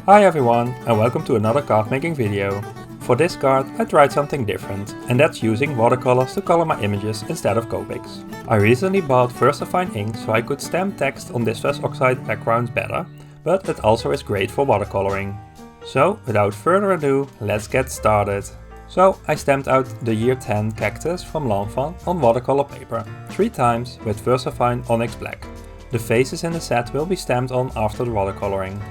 Hi everyone, and welcome to another card making video. For this card I tried something different, and that's using watercolors to color my images instead of Copics. I recently bought VersaFine ink so I could stamp text on distress oxide backgrounds better, but it also is great for watercoloring. So without further ado, let's get started. So I stamped out the year 10 cactus from L'Enfant on watercolor paper, 3 times with VersaFine Onyx Black. The faces in the set will be stamped on after the watercoloring.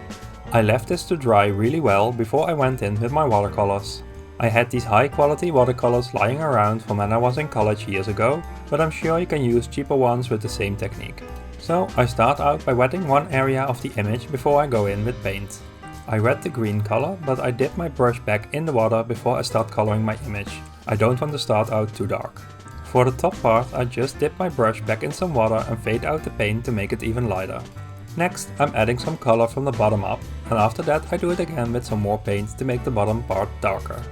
I left this to dry really well before I went in with my watercolors. I had these high quality watercolors lying around from when I was in college years ago, but I'm sure you can use cheaper ones with the same technique. So I start out by wetting one area of the image before I go in with paint. I wet the green color, but I dip my brush back in the water before I start coloring my image. I don't want to start out too dark. For the top part I just dip my brush back in some water and fade out the paint to make it even lighter. Next I'm adding some color from the bottom up, and after that I do it again with some more paint to make the bottom part darker.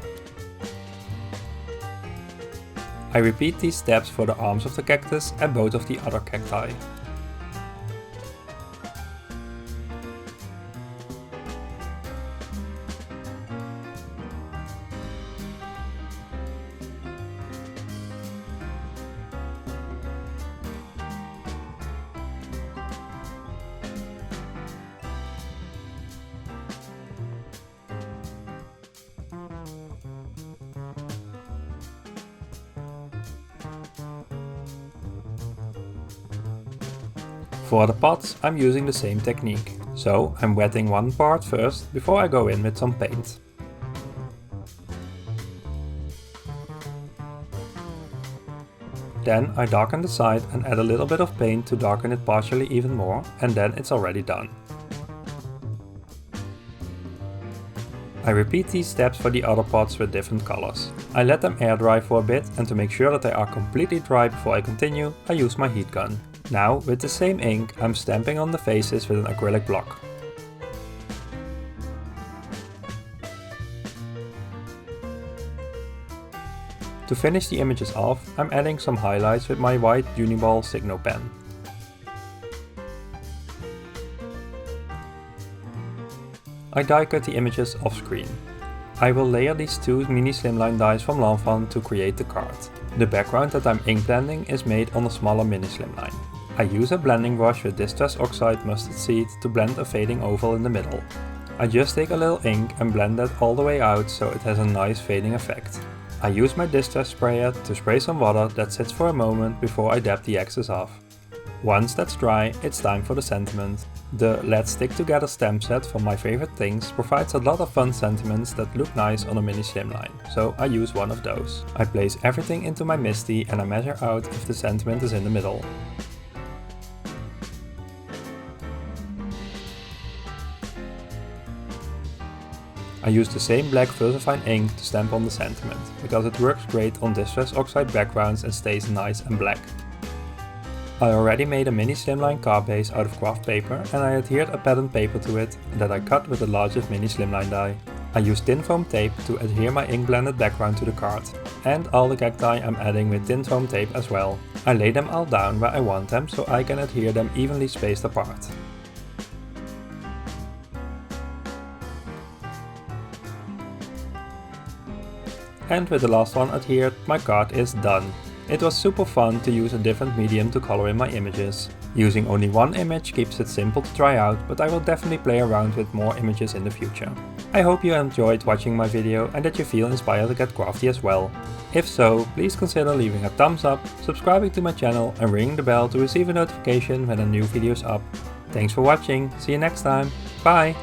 I repeat these steps for the arms of the cactus and both of the other cacti. For the pots I'm using the same technique, so I'm wetting one part first before I go in with some paint. Then I darken the side and add a little bit of paint to darken it partially even more, and then it's already done. I repeat these steps for the other pots with different colors. I let them air dry for a bit, and to make sure that they are completely dry before I continue, I use my heat gun. Now, with the same ink, I'm stamping on the faces with an acrylic block. To finish the images off, I'm adding some highlights with my white Uniball Signo pen. I die cut the images off screen. I will layer these 2 mini slimline dies from L'Enfant to create the card. The background that I'm ink blending is made on a smaller mini slimline. I use a blending brush with Distress Oxide Mustard Seed to blend a fading oval in the middle. I just take a little ink and blend that all the way out so it has a nice fading effect. I use my Distress Sprayer to spray some water that sits for a moment before I dab the excess off. Once that's dry, it's time for the sentiment. The Let's Stick Together stamp set from My Favorite Things provides a lot of fun sentiments that look nice on a mini slimline, so I use one of those. I place everything into my MISTI and I measure out if the sentiment is in the middle. I use the same black VersaFine ink to stamp on the sentiment, because it works great on Distress Oxide backgrounds and stays nice and black. I already made a mini slimline card base out of craft paper, and I adhered a pattern paper to it that I cut with the largest mini slimline die. I used tin foam tape to adhere my ink blended background to the card, and all the cacti I'm adding with tin foam tape as well. I lay them all down where I want them so I can adhere them evenly spaced apart. And with the last one adhered, my card is done. It was super fun to use a different medium to color in my images. Using only one image keeps it simple to try out, but I will definitely play around with more images in the future. I hope you enjoyed watching my video and that you feel inspired to get crafty as well. If so, please consider leaving a thumbs up, subscribing to my channel and ringing the bell to receive a notification when a new video is up. Thanks for watching, see you next time, bye!